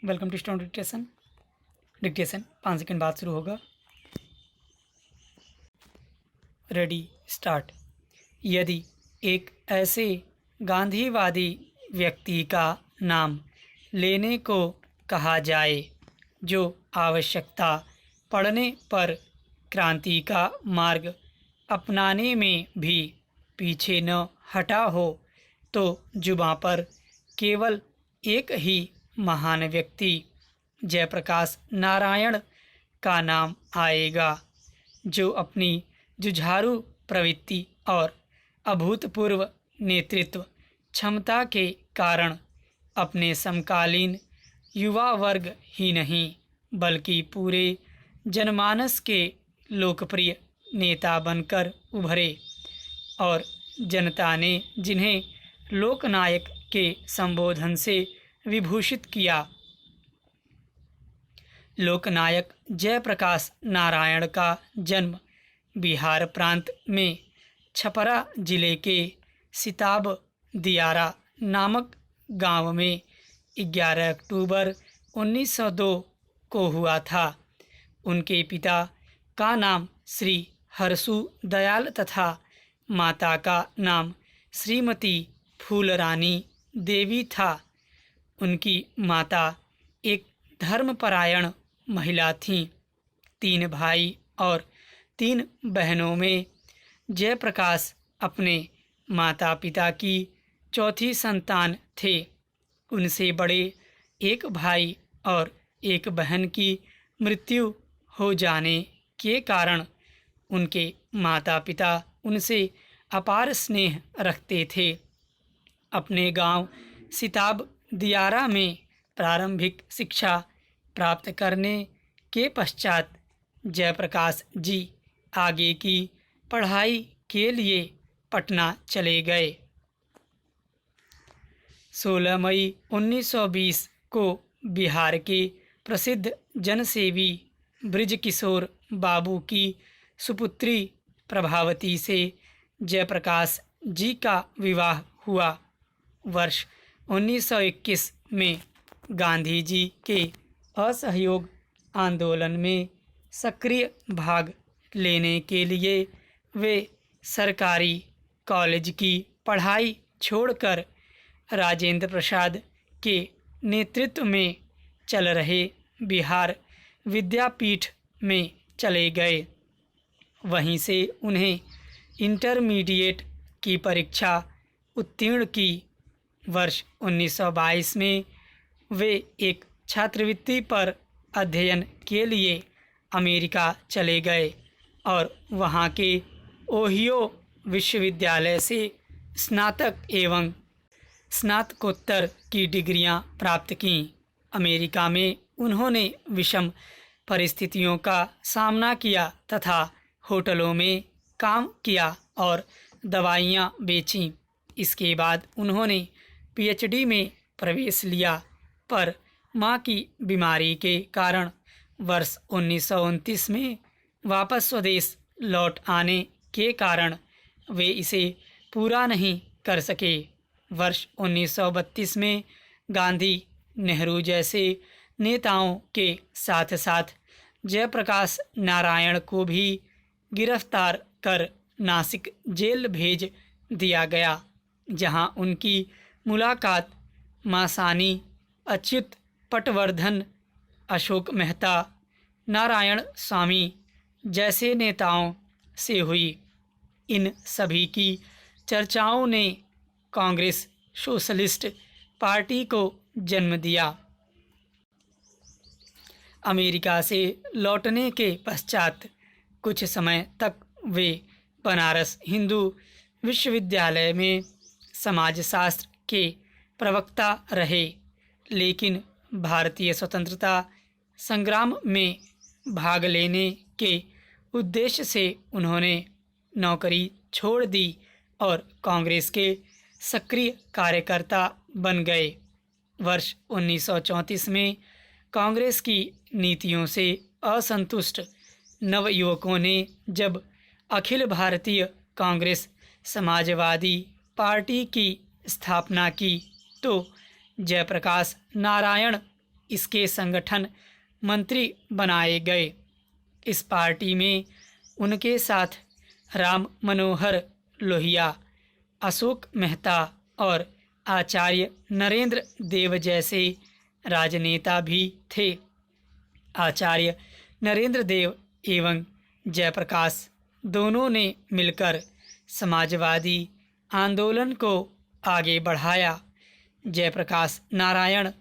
Welcome to student dictation 5 second बाद शुरू होगा। Ready start. यदि एक ऐसे गांधीवादी व्यक्ति का नाम लेने को कहा जाए जो आवश्यकता पड़ने पर क्रांति का मार्ग अपनाने में भी पीछे न हटा हो, तो जुबां पर केवल एक ही महान व्यक्ति जयप्रकाश नारायण का नाम आएगा, जो अपनी जुझारू प्रवृत्ति और अभूतपूर्व नेतृत्व क्षमता के कारण अपने समकालीन युवा वर्ग ही नहीं बल्कि पूरे जनमानस के लोकप्रिय नेता बनकर उभरे और जनता ने जिन्हें लोकनायक के संबोधन से विभूषित किया। लोकनायक जयप्रकाश नारायण का जन्म बिहार प्रांत में छपरा जिले के सिताब दियारा नामक गांव में 11 अक्टूबर 1902 को हुआ था। उनके पिता का नाम श्री हरसु दयाल तथा माता का नाम श्रीमती फूलरानी देवी था। उनकी माता एक धर्मपरायण महिला थीं। 3 भाई और 3 बहनों में जयप्रकाश अपने माता पिता की चौथी संतान थे। उनसे बड़े एक भाई और एक बहन की मृत्यु हो जाने के कारण उनके माता पिता उनसे अपार स्नेह रखते थे। अपने गांव सिताब दियारा में प्रारंभिक शिक्षा प्राप्त करने के पश्चात जयप्रकाश जी आगे की पढ़ाई के लिए पटना चले गए। 16 मई 1920 को बिहार के प्रसिद्ध जनसेवी बृजकिशोर बाबू की सुपुत्री प्रभावती से जयप्रकाश जी का विवाह हुआ। वर्ष 1921 में गांधी जी के असहयोग आंदोलन में सक्रिय भाग लेने के लिए वे सरकारी कॉलेज की पढ़ाई छोड़कर राजेंद्र प्रसाद के नेतृत्व में चल रहे बिहार विद्यापीठ में चले गए। वहीं से उन्हें इंटरमीडिएट की परीक्षा उत्तीर्ण की। वर्ष 1922 में वे एक छात्रवृत्ति पर अध्ययन के लिए अमेरिका चले गए और वहां के ओहियो विश्वविद्यालय से स्नातक एवं स्नातकोत्तर की डिग्रियां प्राप्त कीं। अमेरिका में उन्होंने विषम परिस्थितियों का सामना किया तथा होटलों में काम किया और दवाइयां बेचीं। इसके बाद उन्होंने पीएचडी में प्रवेश लिया, पर मां की बीमारी के कारण वर्ष 1929 में वापस स्वदेश लौट आने के कारण वे इसे पूरा नहीं कर सके। वर्ष 1932 में गांधी, नेहरू जैसे नेताओं के साथ साथ जयप्रकाश नारायण को भी गिरफ्तार कर नासिक जेल भेज दिया गया, जहां उनकी मुलाकात मासानी, अच्युत पटवर्धन, अशोक मेहता, नारायण स्वामी जैसे नेताओं से हुई। इन सभी की चर्चाओं ने कांग्रेस सोशलिस्ट पार्टी को जन्म दिया। अमेरिका से लौटने के पश्चात कुछ समय तक वे बनारस हिंदू विश्वविद्यालय में समाजशास्त्र के प्रवक्ता रहे, लेकिन भारतीय स्वतंत्रता संग्राम में भाग लेने के उद्देश्य से उन्होंने नौकरी छोड़ दी और कांग्रेस के सक्रिय कार्यकर्ता बन गए। वर्ष 1934 में कांग्रेस की नीतियों से असंतुष्ट नवयुवकों ने जब अखिल भारतीय कांग्रेस समाजवादी पार्टी की स्थापना की, तो जयप्रकाश नारायण इसके संगठन मंत्री बनाए गए। इस पार्टी में उनके साथ राम मनोहर लोहिया, अशोक मेहता और आचार्य नरेंद्र देव जैसे राजनेता भी थे। आचार्य नरेंद्र देव एवं जयप्रकाश दोनों ने मिलकर समाजवादी आंदोलन को आगे बढ़ाया। जयप्रकाश नारायण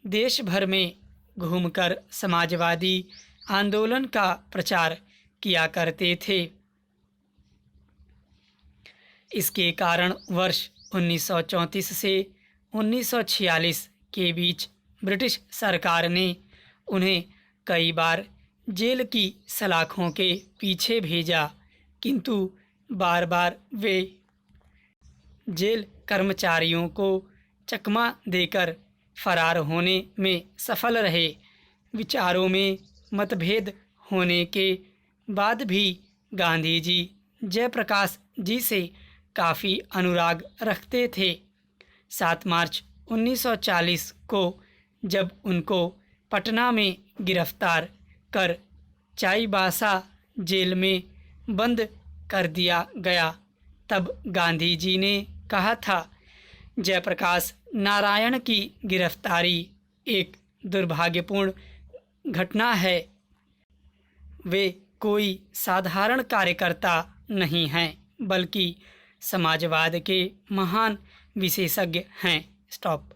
देश भर में घूमकर समाजवादी आंदोलन का प्रचार किया करते थे। इसके कारण वर्ष 1934 से 1946 के बीच ब्रिटिश सरकार ने उन्हें कई बार जेल की सलाखों के पीछे भेजा, किंतु बार बार वे जेल कर्मचारियों को चकमा देकर फरार होने में सफल रहे। विचारों में मतभेद होने के बाद भी गांधी जी जयप्रकाश जी से काफ़ी अनुराग रखते थे। 7 मार्च 1940 को जब उनको पटना में गिरफ्तार कर चाईबासा जेल में बंद कर दिया गया, तब गांधी जी ने कहा था, जयप्रकाश नारायण की गिरफ्तारी एक दुर्भाग्यपूर्ण घटना है। वे कोई साधारण कार्यकर्ता नहीं हैं, बल्कि समाजवाद के महान विशेषज्ञ हैं। स्टॉप।